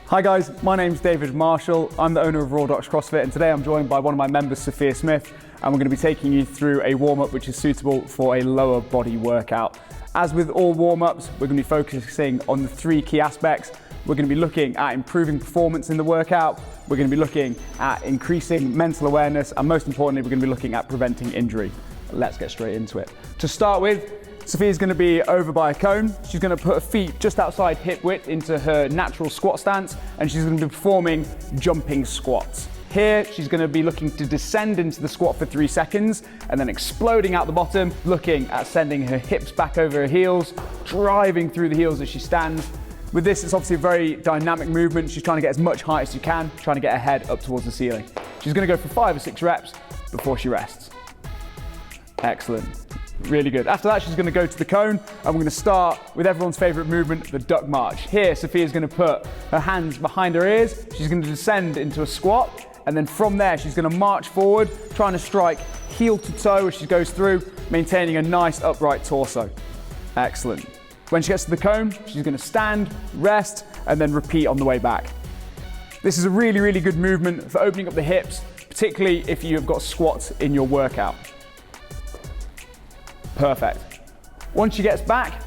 Hi guys, my name's David Marshall. I'm the owner of Royal Docks CrossFit, and today I'm joined by one of my members, Sophia Smith, and we're going to be taking you through a warm-up which is suitable for a lower body workout. As with all warm-ups, we're going to be focusing on the three key aspects. We're going to be looking at improving performance in the workout, we're going to be looking at increasing mental awareness, and most importantly, we're going to be looking at preventing injury. Let's get straight into it. To start with, Sophia's going to be over by a cone. She's going to put her feet just outside hip width into her natural squat stance, and she's going to be performing jumping squats. Here, she's going to be looking to descend into the squat for 3 seconds and then exploding out the bottom, looking at sending her hips back over her heels, driving through the heels as she stands. With this, it's obviously a very dynamic movement. She's trying to get as much height as she can, trying to get her head up towards the ceiling. She's going to go for 5 or 6 reps before she rests. Excellent. Really good. After that, she's going to go to the cone, and we're going to start with everyone's favorite movement, the duck march. Here, Sophia's going to put her hands behind her ears. She's going to descend into a squat, and then from there, she's going to march forward, trying to strike heel to toe as she goes through, maintaining a nice upright torso. Excellent. When she gets to the cone, she's going to stand, rest, and then repeat on the way back. This is a really, really good movement for opening up the hips, particularly if you've got squats in your workout. Perfect. Once she gets back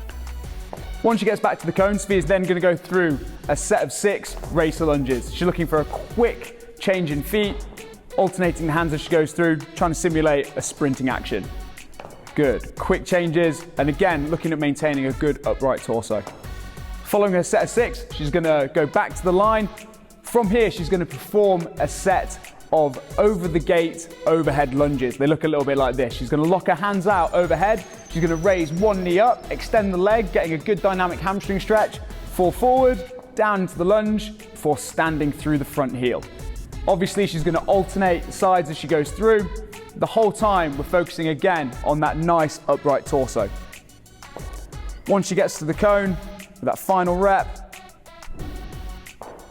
to the cone, Sophia's then going to go through a set of 6 racer lunges. She's looking for a quick change in feet, alternating the hands as she goes through, trying to simulate a sprinting action. Good. Quick changes, and again, looking at maintaining a good upright torso. Following her set of 6, she's going to go back to the line. From here, she's going to perform a set of over the gate overhead lunges. They look a little bit like this. She's going to lock her hands out overhead. She's going to raise one knee up, extend the leg, getting a good dynamic hamstring stretch, fall forward, down into the lunge before standing through the front heel. Obviously, she's going to alternate sides as she goes through. The whole time, we're focusing again on that nice upright torso. Once she gets to the cone, with that final rep,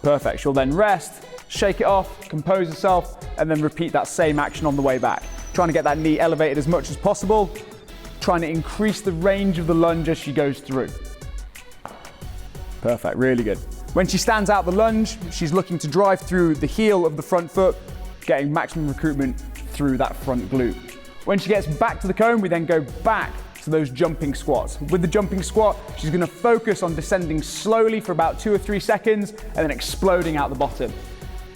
perfect. She'll then rest, shake it off, compose herself, and then repeat that same action on the way back. Trying to get that knee elevated as much as possible, trying to increase the range of the lunge as she goes through. Perfect, really good. When she stands out the lunge, she's looking to drive through the heel of the front foot, getting maximum recruitment through that front glute. When she gets back to the cone, we then go back to those jumping squats. With the jumping squat, she's going to focus on descending slowly for about 2 or 3 seconds and then exploding out the bottom.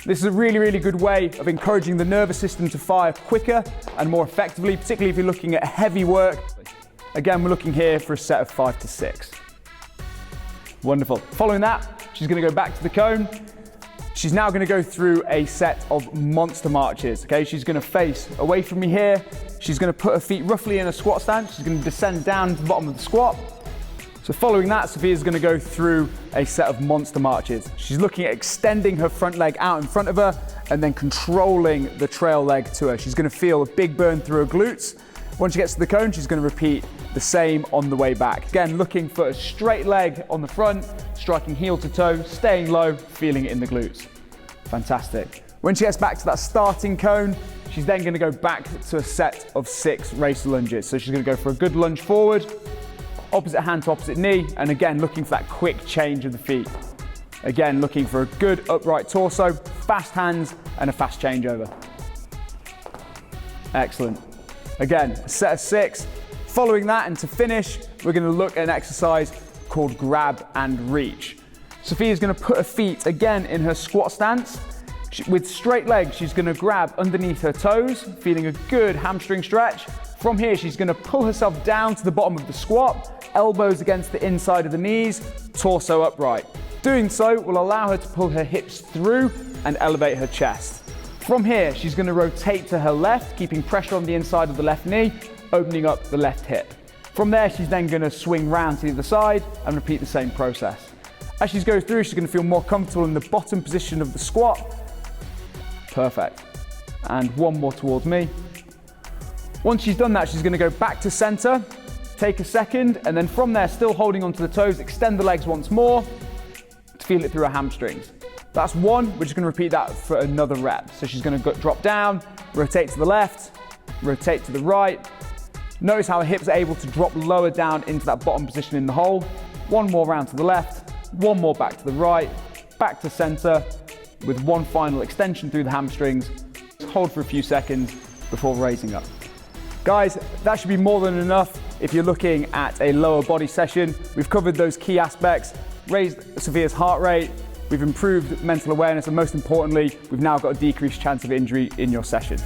This is a really, really good way of encouraging the nervous system to fire quicker and more effectively, particularly if you're looking at heavy work. Again, we're looking here for a set of 5 to 6. Wonderful. Following that, she's going to go back to the cone. She's now going to go through a set of monster marches. Okay, she's going to face away from me here. She's going to put her feet roughly in a squat stance. She's going to descend down to the bottom of the squat. So following that, Sophia's going to go through a set of monster marches. She's looking at extending her front leg out in front of her and then controlling the trail leg to her. She's going to feel a big burn through her glutes. Once she gets to the cone, she's going to repeat the same on the way back. Again, looking for a straight leg on the front, striking heel to toe, staying low, feeling it in the glutes. Fantastic. When she gets back to that starting cone, she's then going to go back to a set of 6 racer lunges. So she's going to go for a good lunge forward, opposite hand to opposite knee, and again looking for that quick change of the feet. Again, looking for a good upright torso, fast hands, and a fast changeover. Excellent. Again, a set of 6. Following that, and to finish, we're going to look at an exercise called grab and reach. Sophia's going to put her feet again in her squat stance. With straight legs, she's going to grab underneath her toes, feeling a good hamstring stretch. From here, she's going to pull herself down to the bottom of the squat, elbows against the inside of the knees, torso upright. Doing so will allow her to pull her hips through and elevate her chest. From here, she's going to rotate to her left, keeping pressure on the inside of the left knee, opening up the left hip. From there, she's then going to swing round to the other side and repeat the same process. As she goes through, she's going to feel more comfortable in the bottom position of the squat. Perfect. And one more towards me. Once she's done that, she's going to go back to center, take a second, and then from there, still holding onto the toes, extend the legs once more to feel it through her hamstrings. That's one. We're just going to repeat that for another rep. So she's going to drop down, rotate to the left, rotate to the right. Notice how her hips are able to drop lower down into that bottom position in the hole. one more round to the left, one more back to the right, back to center, with one final extension through the hamstrings. Hold for a few seconds before raising up. Guys, that should be more than enough if you're looking at a lower body session. We've covered those key aspects, raised Sophia's heart rate, we've improved mental awareness, and most importantly, we've now got a decreased chance of injury in your session.